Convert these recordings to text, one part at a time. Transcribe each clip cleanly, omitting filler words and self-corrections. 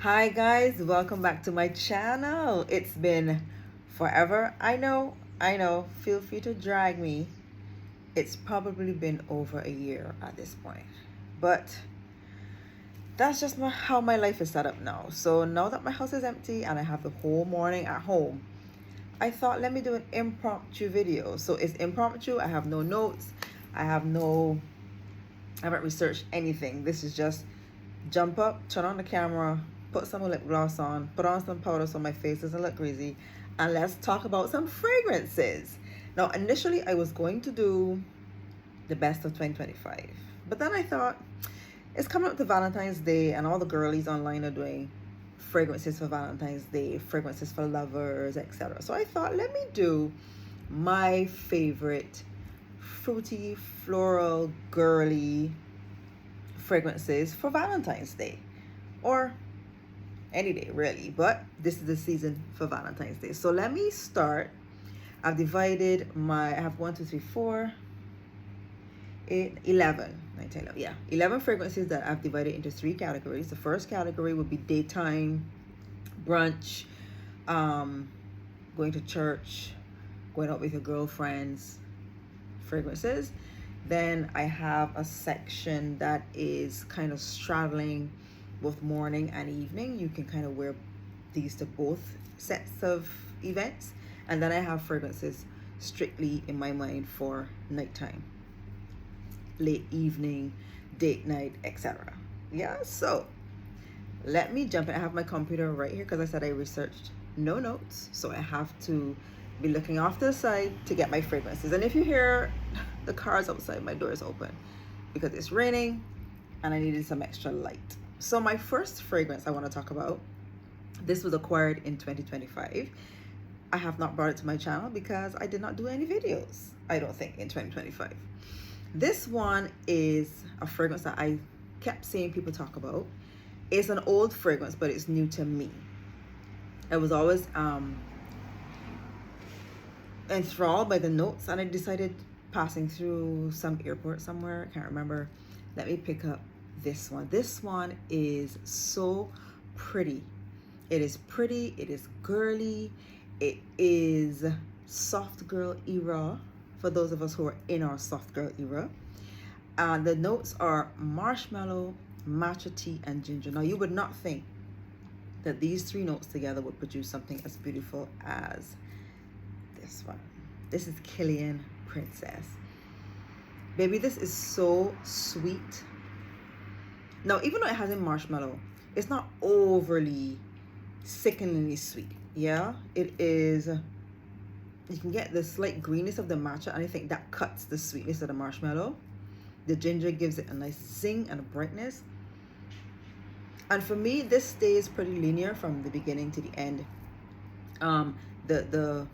Hi guys, welcome back to my channel. It's been forever. I know. Feel free to drag me. It's probably been over a year at this point. But that's just how my life is set up now. So now that my house is empty and I have the whole morning at home, I thought let me do an impromptu video. So it's impromptu. I have no notes. I haven't researched anything. This is just jump up, turn on the camera, put some lip gloss on, put on some powder so my face doesn't look greasy, and let's talk about some fragrances. Now, initially, I was going to do the best of 2025, but then I thought it's coming up to Valentine's Day, and all the girlies online are doing fragrances for Valentine's Day, fragrances for lovers, etc. So I thought, let me do my favorite fruity, floral, girly fragrances for Valentine's Day, or any day really, but this is the season for Valentine's Day. So let me start. I've divided I have 1, 2, 3, 4, 8, 11, 9, 10, 11, yeah, 11 fragrances that I've divided into 3 categories. The first category would be daytime, brunch, going to church, going out with your girlfriends fragrances. Then I have a section that is kind of straddling both morning and evening. You can kind of wear these to both sets of events. And then I have fragrances strictly in my mind for nighttime, late evening, date night, etc. Yeah, so let me jump in. I have my computer right here because I said I researched no notes, so I have to be looking off to the side to get my fragrances. And if you hear the cars outside, my door is open because it's raining and I needed some extra light. So my first fragrance I want to talk about, this was acquired in 2025. I have not brought it to my channel because I did not do any videos, I don't think, in 2025. This one is a fragrance that I kept seeing people talk about. It's an old fragrance, but it's new to me. I was always enthralled by the notes, and I decided, passing through some airport somewhere, I can't remember, let me pick up this one. This one is so pretty. It is pretty, it is girly, it is soft girl era for those of us who are in our soft girl era. The notes are marshmallow, matcha tea, and ginger. Now, you would not think that these 3 notes together would produce something as beautiful as this one. This is Killian Princess. Baby, this is so sweet. Now, even though it has a marshmallow, it's not overly sickeningly sweet. Yeah, it is. You can get the slight greenness of the matcha, and I think that cuts the sweetness of the marshmallow. The ginger gives it a nice zing and a brightness. And for me, this stays pretty linear from the beginning to the end. The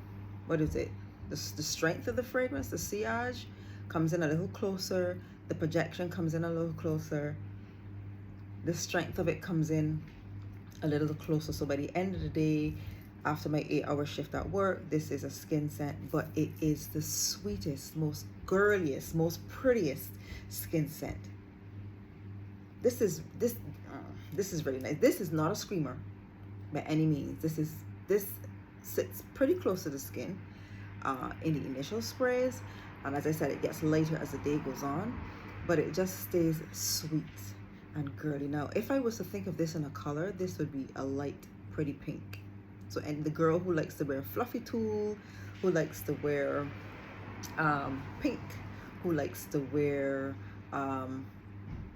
what is it? The strength of the fragrance, the sillage, comes in a little closer. The projection comes in a little closer. The strength of it comes in a little closer. So by the end of the day, after my 8-hour shift at work, this is a skin scent, but it is the sweetest, most girliest, most prettiest skin scent. This is really nice. This is not a screamer by any means. This sits pretty close to the skin in the initial sprays, and as I said, it gets lighter as the day goes on, but it just stays sweet and girly. Now, if I was to think of this in a color, this would be a light, pretty pink. So, and the girl who likes to wear fluffy tulle, who likes to wear pink, who likes to wear I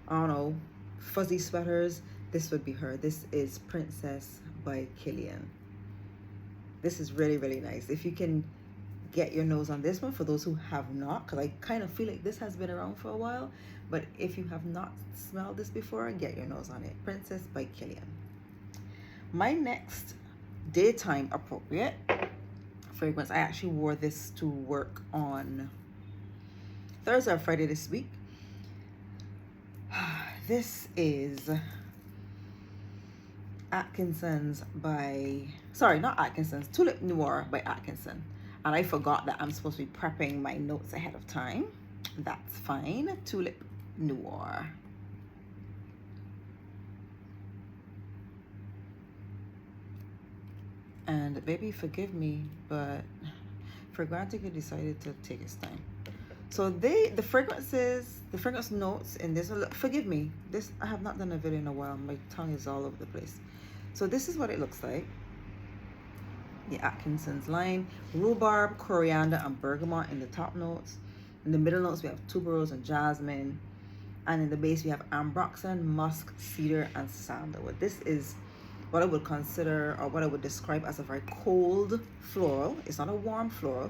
don't know, fuzzy sweaters, this would be her. This is Princess by Killian. This is really, really nice. If you can get your nose on this one, for those who have not, because I kind of feel like this has been around for a while, but if you have not smelled this before, get your nose on it. Princess by Killian. My next daytime appropriate fragrance, I actually wore this to work on Thursday or Friday this week. This is Atkinson's by, sorry, not Atkinson's, Tulipe Noire by Atkinson. And I forgot that I'm supposed to be prepping my notes ahead of time. That's fine. Tulipe Noire. And baby, forgive me, but Fragrantica decided to take its time. So the fragrances, the fragrance notes in this, forgive me, this, I have not done a video in a while. My tongue is all over the place. So this is what it looks like. The Atkinson's line, rhubarb, coriander, and bergamot in the top notes. In the middle notes, we have tuberose and jasmine. And in the base, we have ambroxan, musk, cedar, and sandalwood. This is what I would consider, or what I would describe as a very cold floral. It's not a warm floral.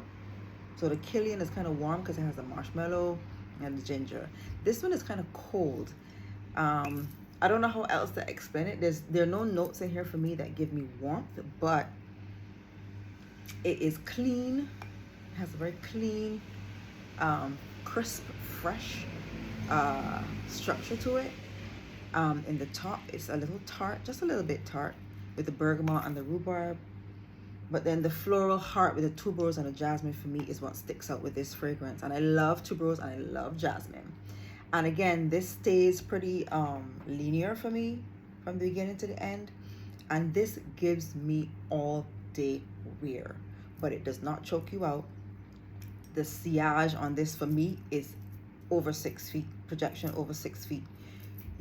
So the Killian is kind of warm because it has the marshmallow and the ginger. This one is kind of cold. I don't know how else to explain it. There are no notes in here for me that give me warmth, but it is clean. It has a very clean, crisp, fresh structure to it. In the top, it's a little tart, just a little bit tart, with the bergamot and the rhubarb. But then the floral heart with the tuberose and the jasmine for me is what sticks out with this fragrance. And I love tuberose and I love jasmine. And again, this stays pretty linear for me from the beginning to the end. And this gives me all day wear, but it does not choke you out. The sillage on this for me is over 6 feet, projection over 6 feet.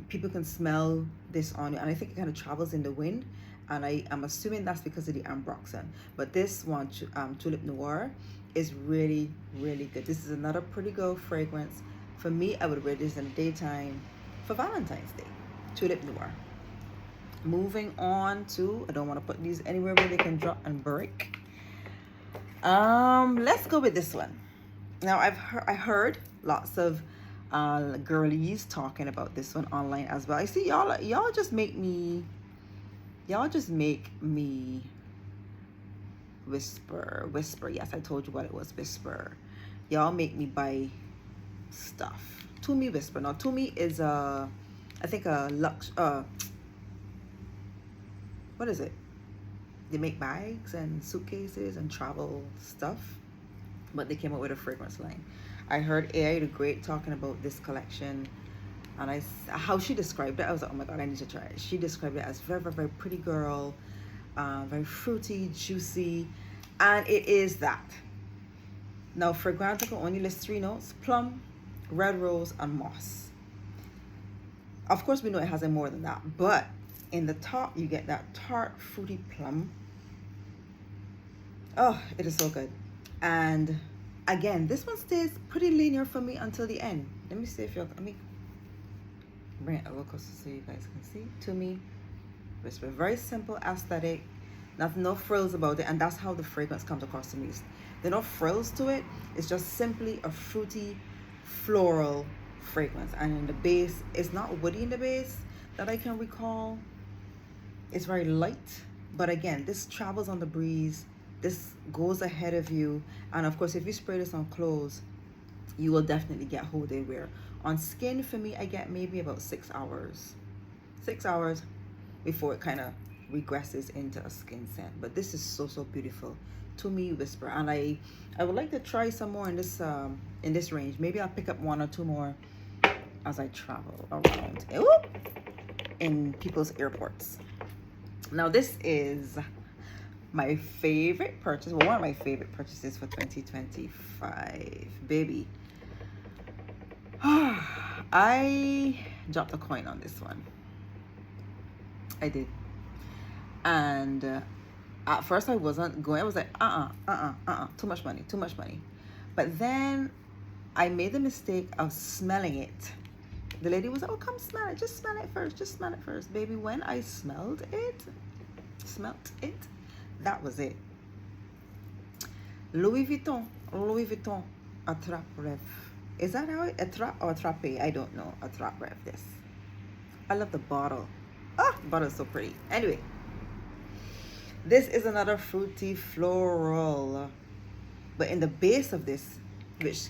People can smell this on you, and I think it kind of travels in the wind, and I'm assuming that's because of the ambroxan. But this one, Tulipe Noire, is really, really good. This is another pretty girl fragrance. For me, I would wear this in the daytime for Valentine's Day. Tulipe Noire. Moving on to, I don't want to put these anywhere where they can drop and break. Let's go with this one. Now I heard lots of girlies talking about this one online as well. I see y'all just make me whisper. Yes, I told you what it was, whisper. Y'all make me buy stuff. Tumi Whisper. Now Tumi is I think a what is it? They make bags and suitcases and travel stuff, but they came up with a fragrance line. I heard AI the Great talking about this collection, and how she described it, I was like, oh my god, I need to try it. She described it as very, very, very pretty girl, very fruity, juicy, and it is that. Now, Fragrantica only lists 3 notes: plum, red rose, and moss. Of course, we know it has more than that, but in the top, you get that tart, fruity plum. Oh, it is so good. And again, this one stays pretty linear for me until the end. Let me see if let me bring it a little closer so you guys can see. Tumi Whisper, very simple aesthetic. No frills about it, and that's how the fragrance comes across to me. There are no frills to it. It's just simply a fruity, floral fragrance. And in the base, it's not woody in the base that I can recall. It's very light, but again, this travels on the breeze. This goes ahead of you, and of course, if you spray this on clothes, you will definitely get whole day wear. On skin, for me, I get maybe about 6 hours. 6 hours before it kind of regresses into a skin scent. But this is so, so beautiful. Tumi Whisper, and I would like to try some more in this range. Maybe I'll pick up 1 or 2 more as I travel around in people's airports. Now this is my favorite purchase, well, one of my favorite purchases for 2025, baby. I dropped a coin on this one. I did. And at first I wasn't going. I was like, too much money. But then I made the mistake of smelling it. The lady was like, oh, come smell it. Just smell it first. Baby, when I smelt it, that was it. Louis Vuitton Attrape Reves. Is that how it, Attrape or Attrape? I don't know. Attrape Reves, this. I love the bottle. The bottle is so pretty. Anyway, this is another fruity floral. But in the base of this, which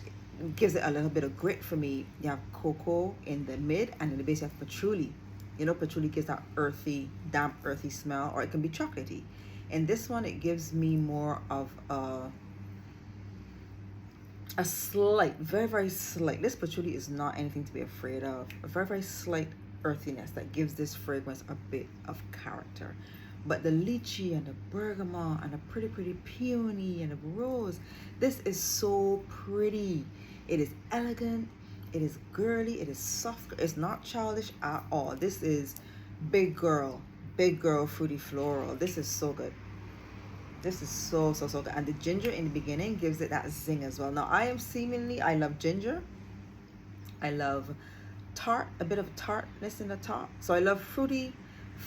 gives it a little bit of grit for me, you have cocoa in the mid, and in the base you have patchouli. You know, patchouli gives that earthy, damp, earthy smell, or it can be chocolatey. In this one, it gives me more of a slight, very, very slight. This patchouli is not anything to be afraid of. A very, very slight earthiness that gives this fragrance a bit of character. But the lychee and the bergamot and the pretty peony and the rose, this is so pretty. It is elegant, it is girly, it is soft, it's not childish at all. This is big girl fruity floral. This is so good. This is so good. And the ginger in the beginning gives it that zing as well. Now I love ginger. I love tart, a bit of tartness in the top. So I love fruity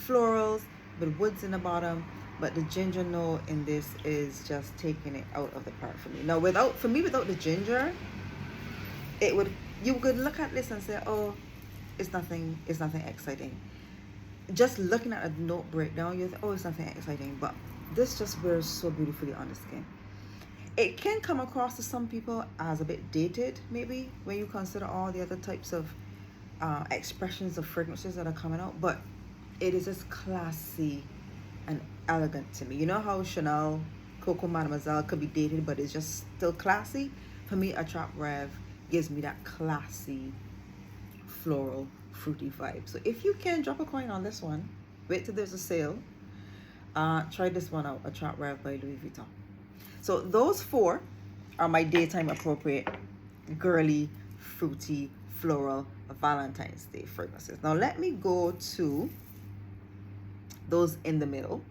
florals with woods in the bottom, but the ginger note in this is just taking it out of the park for me. Now without the ginger, you could look at this and say, oh, it's nothing exciting. Just looking at a note breakdown, you think, oh, it's nothing exciting, but this just wears so beautifully on the skin. It can come across to some people as a bit dated, maybe, when you consider all the other types of expressions of fragrances that are coming out, but it is just classy and elegant to me. You know how Chanel Coco Mademoiselle could be dated, but it's just still classy? For me, Attrape Rev gives me that classy, floral, fruity vibe. So if you can, drop a coin on this one. Wait till there's a sale. Try this one out, Attrape Rev by Louis Vuitton. So those 4 are my daytime appropriate, girly, fruity, floral Valentine's Day fragrances. Now let me go to those in the middle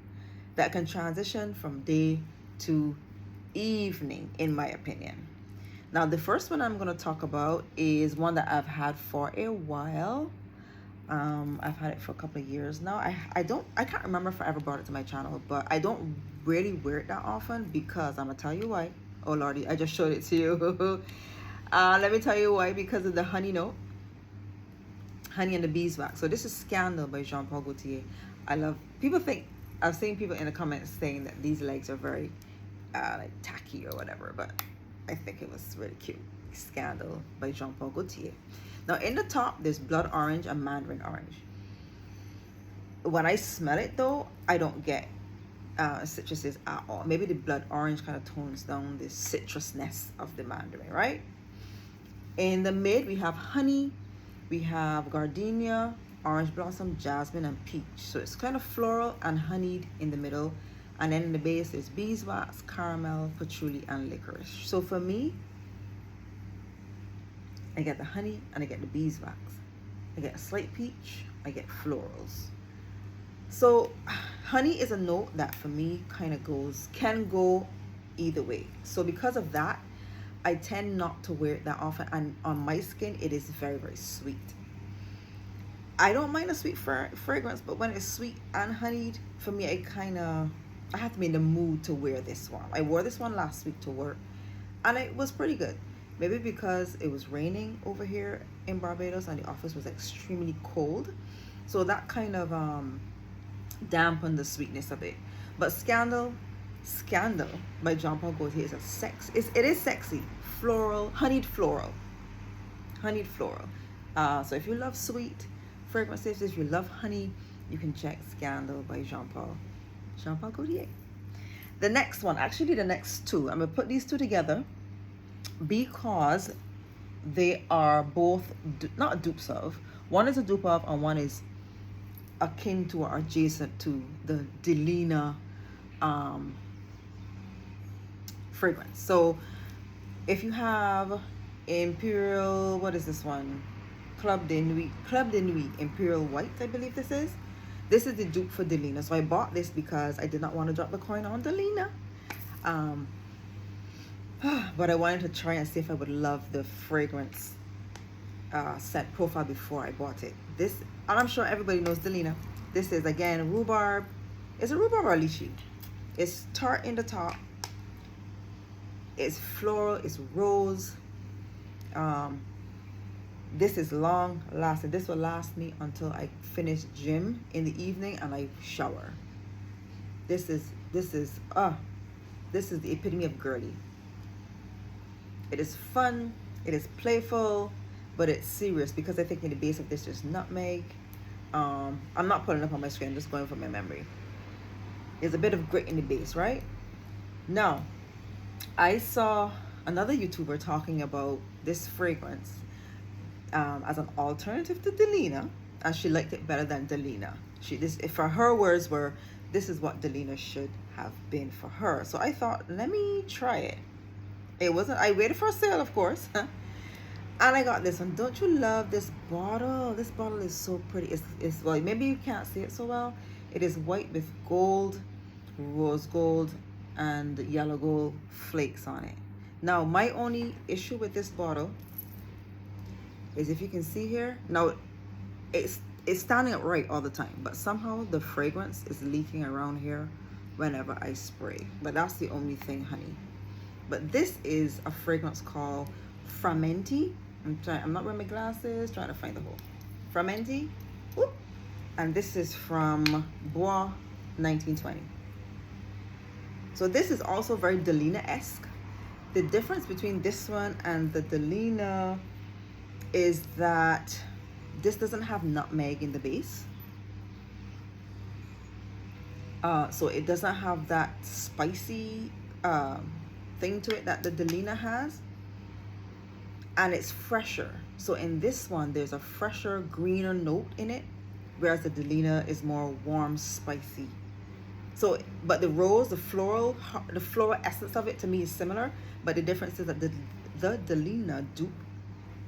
that can transition from day to evening, in my opinion. Now the first one I'm going to talk about is one that I've had for a while. I've had it for a couple of years now. I can't remember if I ever brought it to my channel, but I don't really wear it that often because I'm gonna tell you why. Oh lordy, I just showed it to you. Let me tell you why. Because of the honey note, honey and the beeswax. So this is Scandal by Jean Paul Gaultier. I've seen people in the comments saying that these legs are very like tacky or whatever, but I think it was really cute. Scandal by Jean Paul Gaultier. Now in the top, there's blood orange and mandarin orange. When I smell it though, I don't get citruses at all. Maybe the blood orange kind of tones down the citrusness of the mandarin, right? In the mid, we have honey, we have gardenia, orange blossom, jasmine, and peach. So it's kind of floral and honeyed in the middle. And then in the base, there's beeswax, caramel, patchouli, and licorice. So for me, I get the honey and I get the beeswax. I get a slight peach, I get florals. So honey is a note that for me kind of can go either way. So because of that, I tend not to wear it that often, and on my skin it is very sweet. I don't mind a sweet fragrance, but when it's sweet and honeyed, for me I have to be in the mood to wear this one. I wore this one last week to work and it was pretty good. Maybe because it was raining over here in Barbados and the office was extremely cold, so that kind of dampened the sweetness of it. But Scandal by Jean Paul Gaultier is it is sexy, floral, honeyed floral. So if you love sweet fragrances, if you love honey, you can check Scandal by Jean Paul Gaultier. The next one, actually the next 2, I'm gonna put these 2 together because they are both not dupes of. One is a dupe of, and one is akin to or adjacent to the Delina fragrance. So if you have Imperial, what is this one? Club de Nuit Imperial White, I believe this is. This is the dupe for Delina. So I bought this because I did not want to drop the coin on Delina. But I wanted to try and see if I would love the fragrance scent profile before I bought it. This, and I'm sure everybody knows Delina. This is again rhubarb. Is it rhubarb or lychee? It's tart in the top. It's floral. It's rose. This is long lasting. This will last me until I finish gym in the evening and I shower. This is the epitome of girly. It is fun, it is playful, but it's serious because I think in the base of this there's nutmeg. I'm not putting it up on my screen, I'm just going from my memory. There's a bit of grit in the base, right? Now, I saw another YouTuber talking about this fragrance as an alternative to Delina, and she liked it better than Delina. For her words were, this is what Delina should have been for her. So I thought, let me try it. It wasn't, I waited for a sale, of course. And I got this one. Don't you love this bottle? This bottle is so pretty. It's well, maybe you can't see it so well. It is white with gold, rose gold, and yellow gold flakes on it. Now, my only issue with this bottle is, if you can see here, now it's standing upright all the time, but somehow the fragrance is leaking around here whenever I spray. But that's the only thing, honey. But this is a fragrance called Frammenti. I'm not wearing my glasses, trying to find the hole. Frammenti. Whoop. And this is from Bois 1920. So this is also very Delina-esque. The difference between this one and the Delina is that this doesn't have nutmeg in the base. So it doesn't have that spicy thing to it that the Delina has. And it's fresher. So in this one, there's a fresher, greener note in it, whereas the Delina is more warm, spicy. So, but the rose, the floral essence of it to me is similar, but the difference is that the Delina dupe,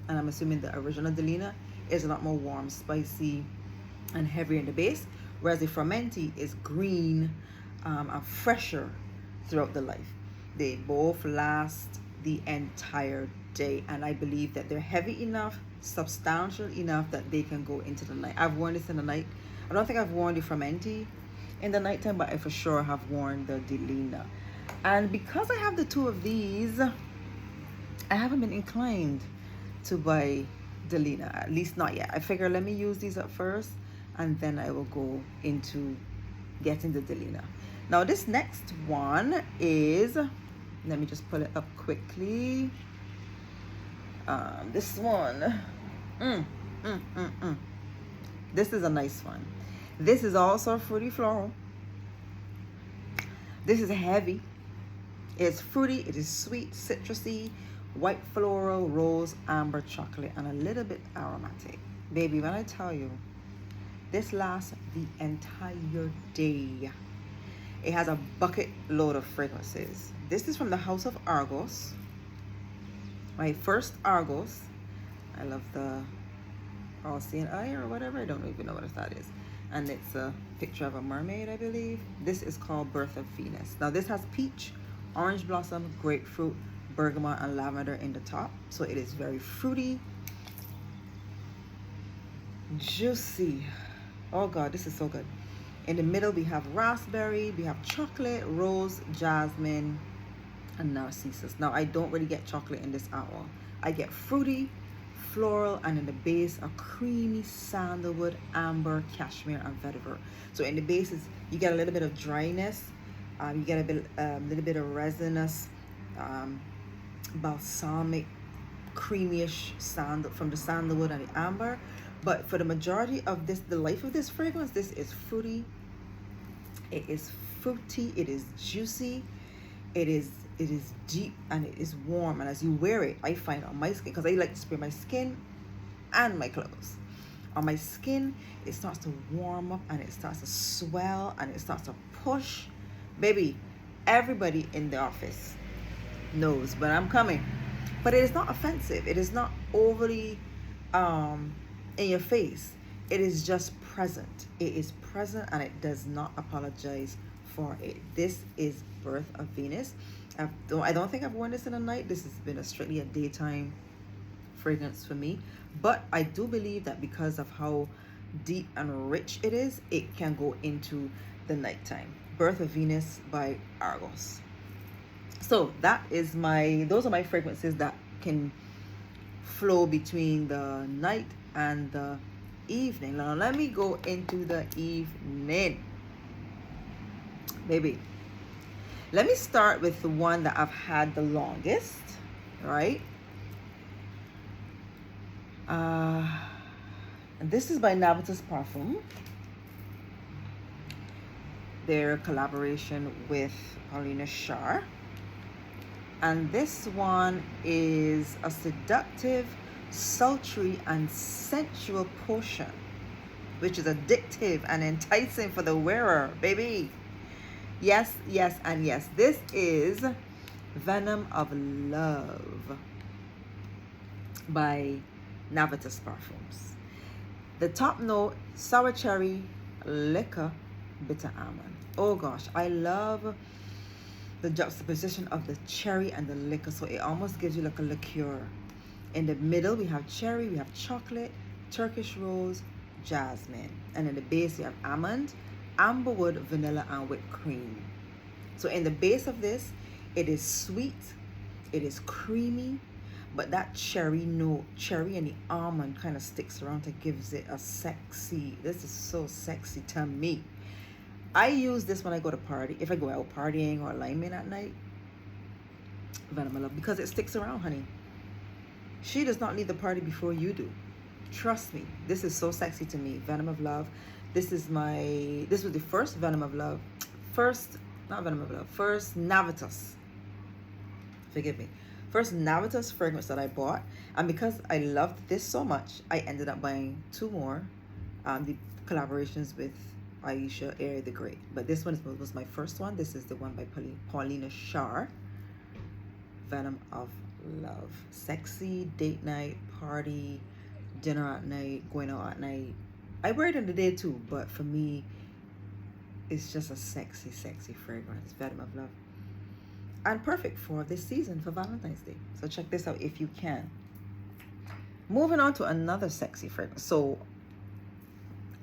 and I'm assuming the original Delina, is a lot more warm, spicy, and heavier in the base, whereas the Frammenti is green and fresher throughout the life. They both last the entire day, and I believe that they're heavy enough, substantial enough that they can go into the night. I've worn this in the night. I don't think I've worn the Frammenti in the nighttime, but I for sure have worn the Delina. And because I have the two of these, I haven't been inclined to buy Delina, at least not yet. I figure let me use these up first, and then I will go into getting the Delina. Now this next one is, let me just pull it up quickly. This one, this is a nice one. This is also fruity floral. This is heavy. It's fruity, it is sweet, citrusy, white floral, rose, amber, chocolate, and a little bit aromatic. Baby, when I tell you, this lasts the entire day. It has a bucket load of fragrances. This is from the House of Argos. My first Argos. I love the All-Seeing Eye or whatever. I don't even know what that is. And it's a picture of a mermaid, I believe. This is called Birth of Venus. Now this has peach, orange blossom, grapefruit, bergamot, and lavender in the top. So it is very fruity, juicy. Oh God, this is so good. In the middle we have raspberry, we have chocolate, rose, jasmine, and narcissus. Now I don't really get chocolate in this at all. I get fruity, floral, and in the base a creamy sandalwood, amber, cashmere, and vetiver. So in the base is, you get a little bit of dryness, you get a little bit of resinous, balsamic, creamyish sandal from the sandalwood and the amber. But for the majority of this, the life of this fragrance, this is fruity. It is fruity. It is juicy. It is deep, and it is warm. And as you wear it, I find on my skin, because I like to spray my skin and my clothes. On my skin, it starts to warm up, and it starts to swell, and it starts to push. Baby, everybody in the office knows when I'm coming. But it is not offensive. It is not overly in your face. It is just present. It is present, and it does not apologize for it. This is Birth of Venus. I don't think I've worn this in a night. This has been strictly a daytime fragrance for me. But I do believe that because of how deep and rich it is, it can go into the nighttime. Birth of Venus by Argos. So those are my fragrances that can flow between the night and the evening. Now let me go into the evening, baby. Let me start with the one that I've had the longest, right? And this is by Navitus Parfum. Their collaboration with Paulina Shar. And this one is a seductive, sultry, and sensual potion which is addictive and enticing for the wearer, baby. Yes, yes, and yes. This is Venom of Love by Navitus Parfums. The top note, sour cherry, liquor, bitter almond. Oh gosh, I love the juxtaposition of the cherry and the liquor, so it almost gives you like a liqueur. In the middle, we have cherry, we have chocolate, Turkish rose, jasmine. And in the base, you have almond, amberwood, vanilla, and whipped cream. So in the base of this, it is sweet, it is creamy, but that cherry note, cherry and the almond kind of sticks around to gives it a sexy, this is so sexy to me. I use this when I go to party, if I go out partying or lineman at night. Venom of Love, because it sticks around, honey. She does not leave the party before you do. Trust me, this is so sexy to me. Venom of Love. This was the first Venom of Love. First Navitus. Forgive me. First Navitus fragrance that I bought. And because I loved this so much, I ended up buying two more. The collaborations with Aisha Air the Great. But this one was my first one. This is the one by Paulina Shar. Venom of Love. Sexy, date night, party, dinner at night, going out at night. I wear it in the day too, but for me, it's just a sexy, sexy fragrance. Venom of Love. And perfect for this season, for Valentine's Day. So check this out if you can. Moving on to another sexy fragrance. So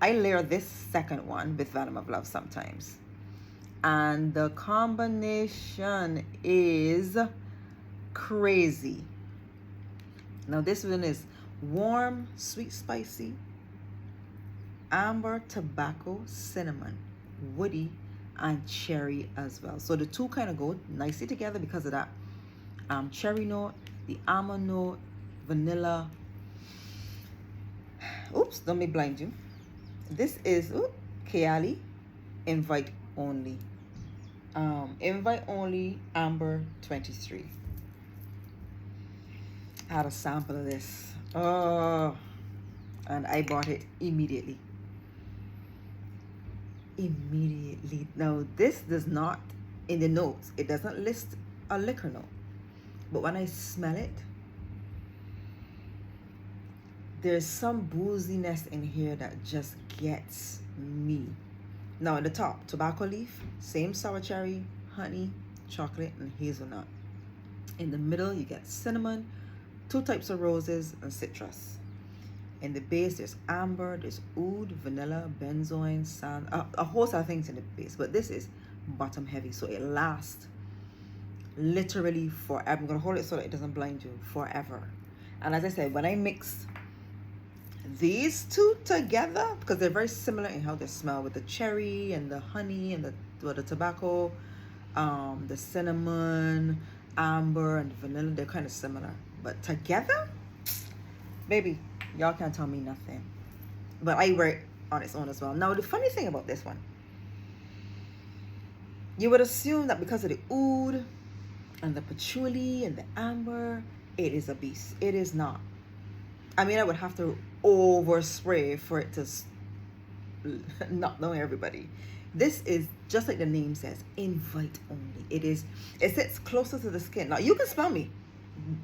I layer this second one with Venom of Love sometimes. And the combination is crazy. Now this one is warm, sweet, spicy, amber, tobacco, cinnamon, woody, and cherry as well. So the two kind of go nicely together because of that cherry note, the almond note, vanilla. Oops, don't me blind you. This is Kayali, invite only. Invite only, amber 23. I had a sample of this. Oh, and I bought it immediately. Now this does not, in the notes, it doesn't list a liquor note, but when I smell it, there's some booziness in here that just gets me. Now at the top, tobacco leaf, same sour cherry, honey, chocolate, and hazelnut. In the middle, you get cinnamon, two types of roses, and citrus. In the base, there's amber, there's oud, vanilla, benzoin, sand, a whole lot of things in the base. But this is bottom heavy, so it lasts literally forever. I'm going to hold it so that it doesn't blind you, forever. And as I said, when I mix these two together, because they're very similar in how they smell, with the cherry and the honey and the tobacco, the cinnamon, amber, and the vanilla, they're kind of similar. But together, baby, y'all can't tell me nothing. But I wear it on its own as well. Now, the funny thing about this one, you would assume that because of the oud and the patchouli and the amber, it is a beast. It is not. I mean, I would have to overspray for it to not know everybody. This is just like the name says, invite only. It sits closer to the skin. Now, you can smell me.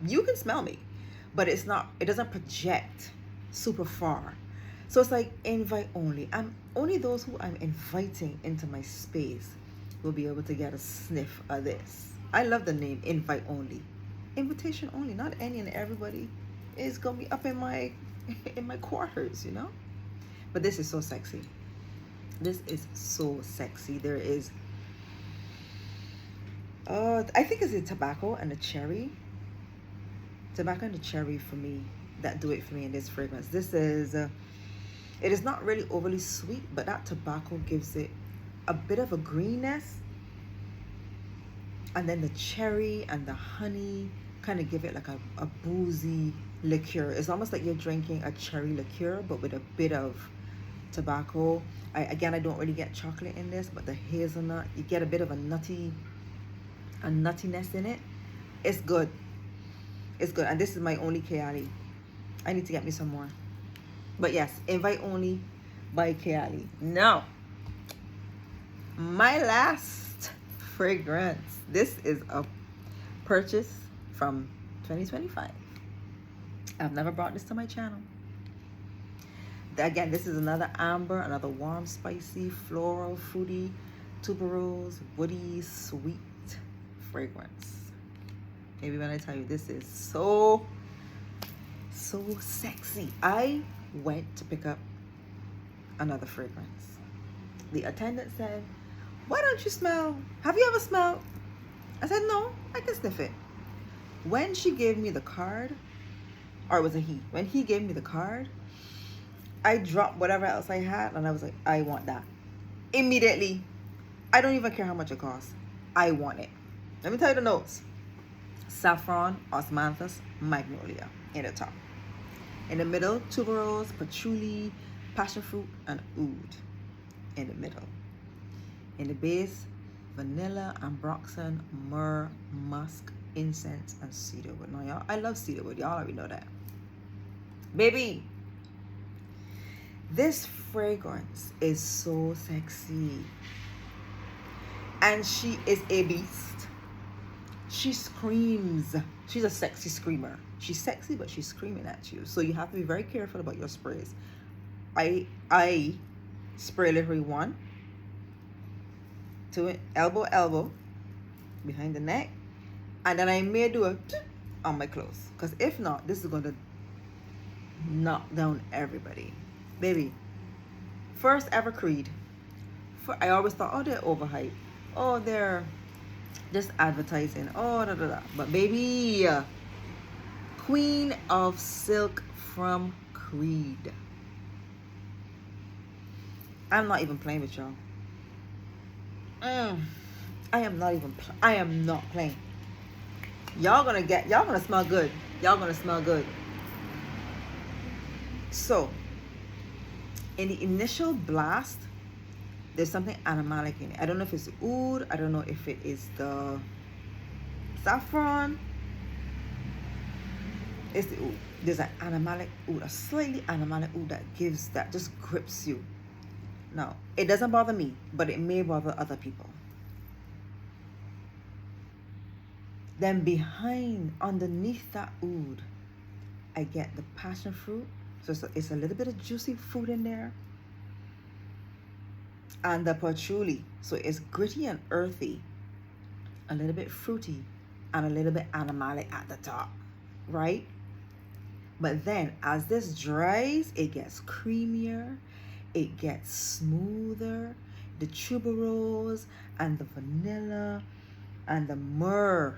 You can smell me. But it doesn't project super far. So it's like invite only. Only those who I'm inviting into my space will be able to get a sniff of this. I love the name invite only. Invitation only. Not any and everybody is gonna be up in my quarters, you know? But this is so sexy. This is so sexy. There is I think it's the tobacco and the cherry. Tobacco and the cherry for me that do it for me in this fragrance. This is it is not really overly sweet, but that tobacco gives it a bit of a greenness, and then the cherry and the honey kind of give it like a boozy liqueur. It's almost like you're drinking a cherry liqueur, but with a bit of tobacco. I don't really get chocolate in this, but the hazelnut, you get a bit of a nuttiness in it. It's good. It's good. And this is my only Kayali. I need to get me some more. But yes, invite only, by Kayali. Now, my last fragrance. This is a purchase from 2025. I've never brought this to my channel. Again, this is another amber, another warm, spicy, floral, fruity, tuberose, woody, sweet fragrance. Maybe when I tell you this is so sexy. I went to pick up another fragrance. The attendant said, why don't you smell? Have you ever smelled? I said, no, I can sniff it. When she gave me the card, or was it he? When he gave me the card, I dropped whatever else I had and I was like, I want that. Immediately. I don't even care how much it costs. I want it. Let me tell you the notes. Saffron, osmanthus, magnolia in the top. In the middle, tuberose, patchouli, passion fruit, and oud in the middle. In the base, vanilla, ambroxan, myrrh, musk, incense, and cedarwood. Now, y'all, I love cedarwood. Y'all already know that. Baby, this fragrance is so sexy. And she is a beast. She screams. She's a sexy screamer. She's sexy, but she's screaming at you. So you have to be very careful about your sprays. I spray literally 1, 2, elbow, behind the neck. And then I may do a on my clothes. Because if not, this is going to knock down everybody. Baby, first ever Creed. I always thought, oh, they're overhyped. Oh, they're just advertising. Oh, da da da. But baby, Queen of Silk from Creed. I'm not even playing with y'all. I am not playing. Y'all gonna smell good. Y'all gonna smell good. So, in the initial blast, there's something animalic in it. I don't know if it's the oud. I don't know if it is the saffron. It's the oud. There's an animalic oud, a slightly animalic oud that just grips you. Now, it doesn't bother me, but it may bother other people. Then underneath that oud, I get the passion fruit. So it's a little bit of juicy fruit in there. And the patchouli. So it's gritty and earthy. A little bit fruity. And a little bit animalic at the top. Right? But then as this dries, it gets creamier. It gets smoother. The tuberose and the vanilla and the myrrh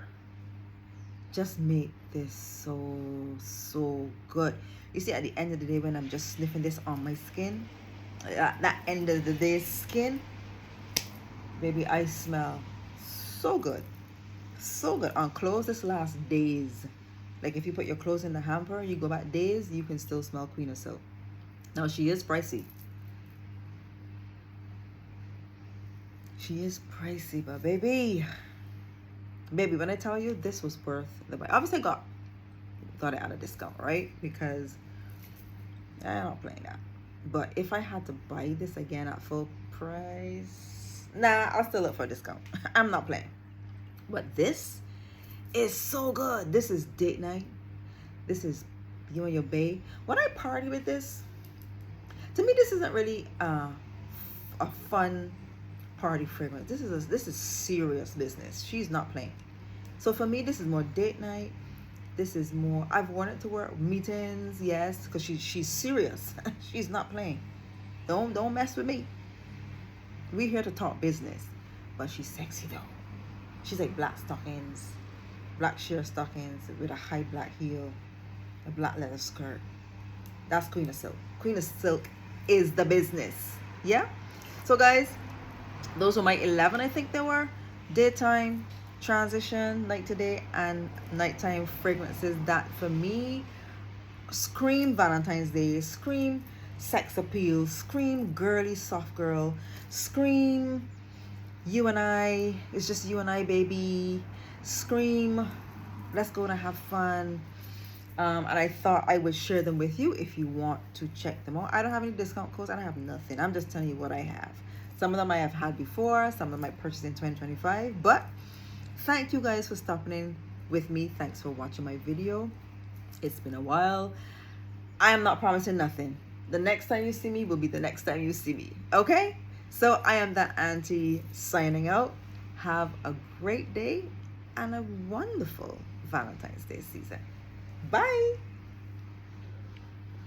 just make this so good. You see, at the end of the day, when I'm just sniffing this on my skin, that end of the day skin, baby, I smell so good. So good. On clothes, this lasts days. Like if you put your clothes in the hamper, you go back days, you can still smell Queen of Silk. Now, she is pricey. She is pricey, but baby, when I tell you this was worth the buy. Obviously, I got it at a discount, right? Because I'm not playing that. But if I had to buy this again at full price, nah, I'll still look for a discount. I'm not playing. But this is so good. This is date night. This is you and your bae. When I party with this, to me, this isn't really a fun party fragrance. This is serious business. She's not playing. So for me, this is more date night. This is more, I've wanted to wear meetings, yes, because she's serious. She's not playing. Don't mess with me. We're here to talk business. But she's sexy though. She's like black stockings, black sheer stockings with a high black heel, a black leather skirt. That's Queen of Silk. Queen of Silk is the business. Yeah? So guys, those were my 11, I think they were. Daytime, transition, night to day, and nighttime fragrances that for me scream Valentine's Day, scream sex appeal, scream girly soft girl, scream you and I, it's just you and I, baby, scream let's go and have fun, And I thought I would share them with you if you want to check them out. I don't have any discount codes. I don't have nothing. I'm just telling you what I have. Some of them I have had before. Some of them I purchased in 2025. But thank you guys for stopping in with me. Thanks for watching my video. It's been a while. I am not promising nothing. The next time you see me will be the next time you see me. Okay? So I am that auntie signing out. Have a great day and a wonderful Valentine's Day season. Bye.